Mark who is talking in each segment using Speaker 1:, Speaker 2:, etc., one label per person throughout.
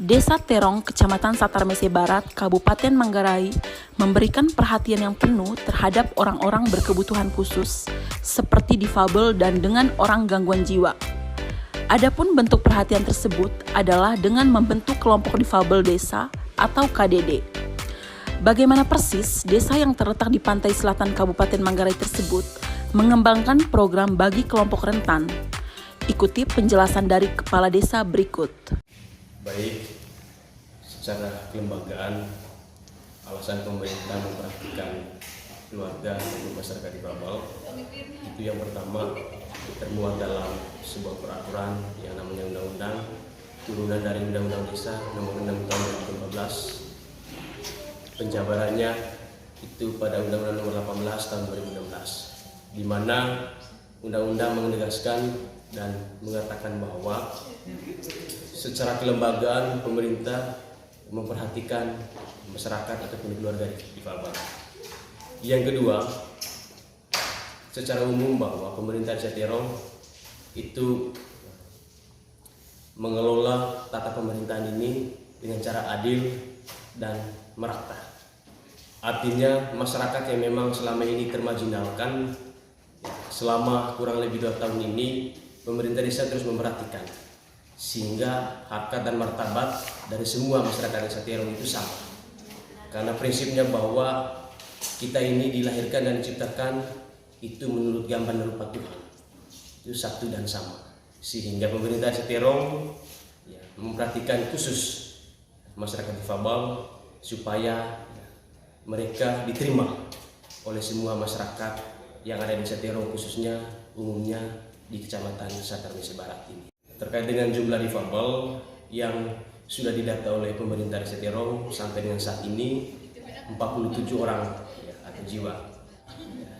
Speaker 1: Desa Terong, Kecamatan Satarmese Barat, Kabupaten Manggarai, memberikan perhatian yang penuh terhadap orang-orang berkebutuhan khusus, seperti difabel dan dengan orang gangguan jiwa. Adapun bentuk perhatian tersebut adalah dengan membentuk kelompok difabel desa atau KDD. Bagaimana persis desa yang terletak di pantai selatan Kabupaten Manggarai tersebut mengembangkan program bagi kelompok rentan? Ikuti penjelasan dari Kepala Desa berikut.
Speaker 2: Baik, secara kelembagaan, alasan pemerintah memperhatikan keluarga dan masyarakat difabel itu yang pertama termuat dalam sebuah peraturan yang namanya Undang-Undang turunan dari Undang-Undang Desa Nomor 6 Tahun 2014. Penjabarannya itu pada Undang-Undang Nomor 18 Tahun 2016, di mana Undang-Undang menegaskan dan mengatakan bahwa secara kelembagaan pemerintah memperhatikan masyarakat ataupun keluarga difabel. Yang kedua, secara umum bahwa pemerintah Desa Terong itu mengelola tata pemerintahan ini dengan cara adil dan merata. Artinya masyarakat yang memang selama ini termarginalkan, selama kurang lebih 2 tahun ini pemerintah desa terus memperhatikan, sehingga harkat dan martabat dari semua masyarakat Desa Terong itu sama. Karena prinsipnya bahwa kita ini dilahirkan dan diciptakan itu menurut gambar dan rupa Tuhan, itu satu dan sama. Sehingga pemerintah Desa Terong memperhatikan khusus masyarakat difabel supaya mereka diterima oleh semua masyarakat yang ada di Desa Terong, khususnya umumnya di Kecamatan Satarmese Barat ini. Terkait dengan jumlah difabel yang sudah didata oleh pemerintah Desa Terong sampai dengan saat ini 47 orang atau jiwa.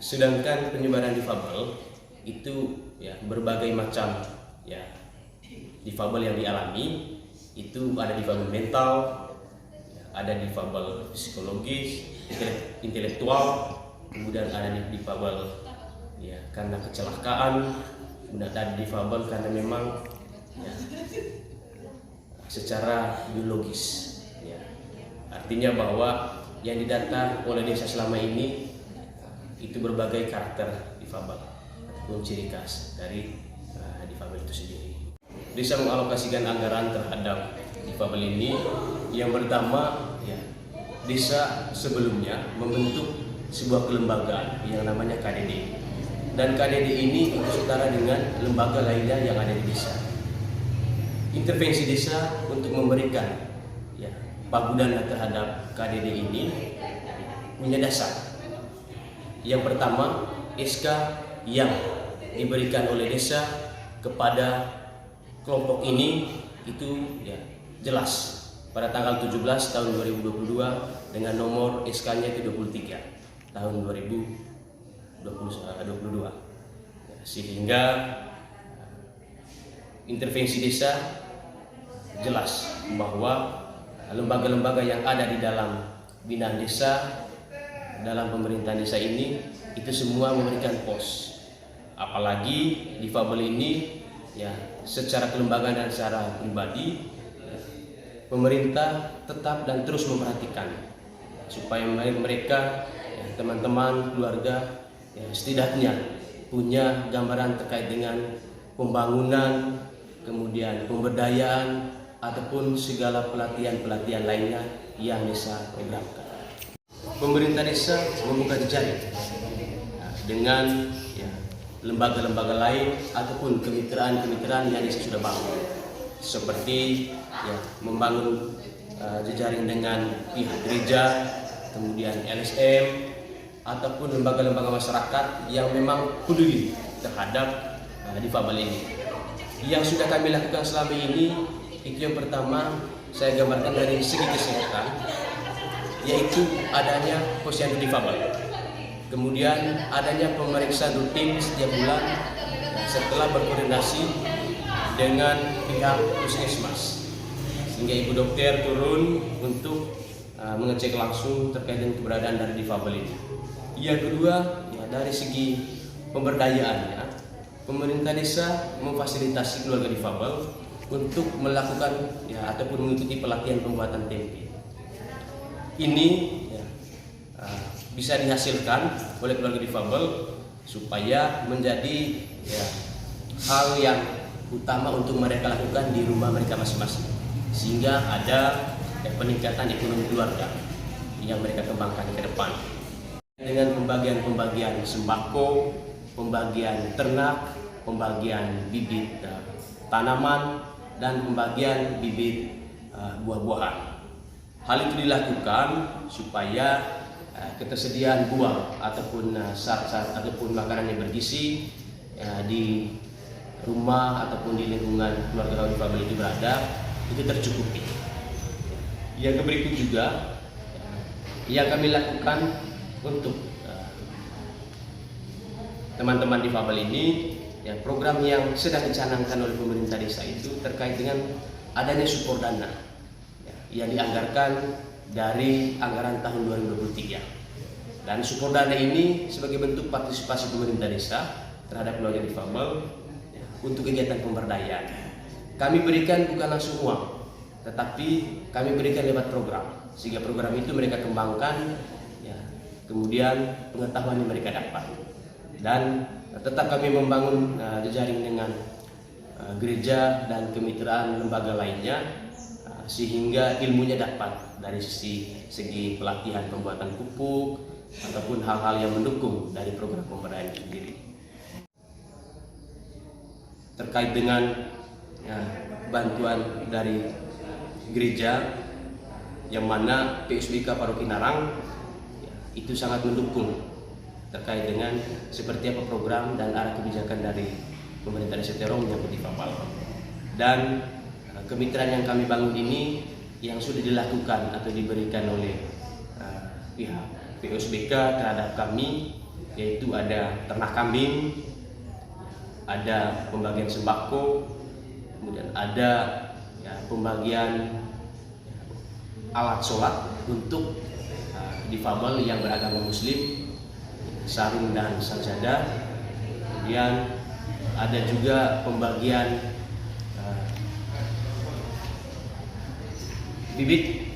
Speaker 2: Sedangkan penyebaran difabel itu berbagai macam difabel yang dialami, itu ada difabel mental, ada difabel psikologis, intelektual, kemudian ada difabel karena kecelakaan, kemudian ada difabel karena memang secara biologis. Artinya bahwa yang didata oleh desa selama ini itu berbagai karakter difabel ataupun ciri khas dari difabel itu sendiri. Desa mengalokasikan anggaran terhadap difabel ini. Yang pertama, desa sebelumnya membentuk sebuah kelembagaan yang namanya KDD, dan KDD ini setara dengan lembaga lainnya yang ada di desa. Intervensi desa untuk memberikan pagudan terhadap KDD ini punya dasar. Yang pertama, SK yang diberikan oleh desa kepada kelompok ini itu jelas pada tanggal 17 tahun 2022 dengan nomor SK-nya itu 23 tahun 2022. Sehingga intervensi desa jelas bahwa lembaga-lembaga yang ada di dalam binaan desa, dalam pemerintahan desa ini, itu semua memberikan pos. Apalagi difabel ini secara kelembagaan dan secara pribadi, pemerintah tetap dan terus memperhatikan supaya mereka, teman-teman, keluarga, setidaknya punya gambaran terkait dengan pembangunan, kemudian pemberdayaan, ataupun segala pelatihan-pelatihan lainnya yang desa programkan. Pemerintah desa membuka jejaring dengan lembaga-lembaga lain ataupun kemitraan-kemitraan yang desa sudah bangun, seperti membangun jejaring dengan pihak gereja, kemudian LSM, ataupun lembaga-lembaga masyarakat yang memang peduli terhadap difabel ini. Yang sudah kami lakukan selama ini, itu yang pertama saya gambarkan dari segi kesehatan, yaitu adanya posyandu difabel. Kemudian adanya pemeriksaan rutin setiap bulan setelah berkoordinasi dengan pihak puskesmas, sehingga ibu dokter turun untuk mengecek langsung terkait dengan keberadaan dari difabel ini. Yang kedua, dari segi pemberdayaannya, pemerintah desa memfasilitasi keluarga difabel untuk melakukan ataupun mengikuti pelatihan pembuatan tempe. Ini bisa dihasilkan oleh keluarga difabel supaya menjadi hal yang utama untuk mereka lakukan di rumah mereka masing-masing, sehingga ada peningkatan ekonomi keluarga yang mereka kembangkan ke depan dengan pembagian sembako, pembagian ternak, pembagian bibit tanaman, dan pembagian bibit buah-buahan. Hal itu dilakukan supaya ketersediaan buah ataupun zat-zat ataupun makanan yang bergizi di rumah ataupun di lingkungan keluarga kaum difabel itu berada, itu tercukupi. Yang berikut juga yang kami lakukan untuk teman-teman difabel ini, program yang sedang dicanangkan oleh pemerintah desa itu terkait dengan adanya support dana yang dianggarkan dari anggaran tahun 2023. Dan support dana ini sebagai bentuk partisipasi pemerintah desa terhadap keluarga difabel untuk kegiatan pemberdayaan. Kami berikan bukan langsung uang, tetapi kami berikan lewat program, sehingga program itu mereka kembangkan, kemudian pengetahuan yang mereka dapat. Dan tetap kami membangun jejaring dengan gereja dan kemitraan lembaga lainnya, sehingga ilmunya dapat dari segi pelatihan pembuatan pupuk ataupun hal-hal yang mendukung dari program pemberdayaan itu sendiri. Terkait dengan bantuan dari gereja, yang mana PSBK Paroki Narang itu sangat mendukung terkait dengan seperti apa program dan arah kebijakan dari pemerintah Desa Terong menyangkut difabel. Dan kemitraan yang kami bangun ini yang sudah dilakukan atau diberikan oleh pihak PSBK terhadap kami, yaitu ada ternak kambing, ada pembagian sembako, kemudian ada pembagian alat sholat untuk difabel yang beragama Muslim, sarung dan sajadah. Kemudian ada juga pembagian bibit.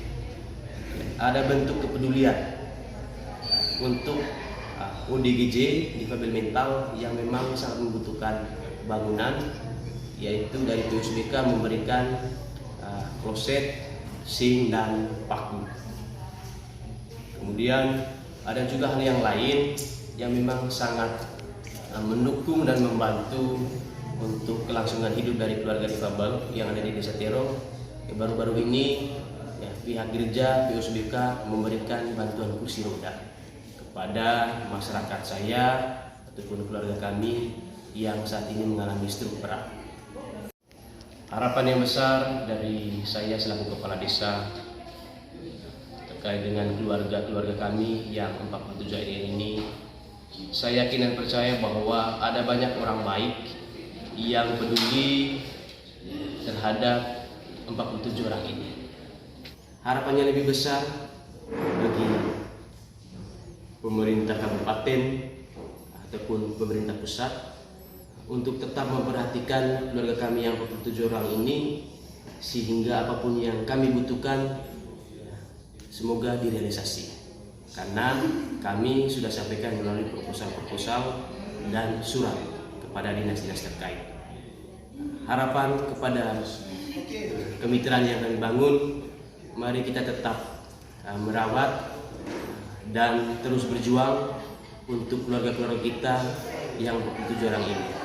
Speaker 2: Ada bentuk kepedulian untuk ODGJ difabel mental yang memang sangat membutuhkan bangunan, yaitu dari PSBK memberikan kloset, sink, dan paku. Kemudian ada juga hal yang lain yang memang sangat mendukung dan membantu untuk kelangsungan hidup dari keluarga difabel yang ada di Desa Terong. Baru-baru ini pihak gereja PSBK memberikan bantuan kursi roda kepada masyarakat saya ataupun keluarga kami yang saat ini mengalami stroke berat. Harapan yang besar dari saya selaku kepala desa terkait dengan keluarga-keluarga kami yang 47 ini, saya yakin dan percaya bahwa ada banyak orang baik yang peduli terhadap 47 orang ini. Harapannya lebih besar bagi pemerintah kabupaten ataupun pemerintah pusat untuk tetap memperhatikan keluarga kami yang 47 orang ini, sehingga apapun yang kami butuhkan semoga direalisasi, karena kami sudah sampaikan melalui proposal dan surat kepada dinas-dinas terkait. Harapan kepada kemitraan yang kami bangun, mari kita tetap merawat dan terus berjuang untuk keluarga-keluarga kita yang 47 orang ini.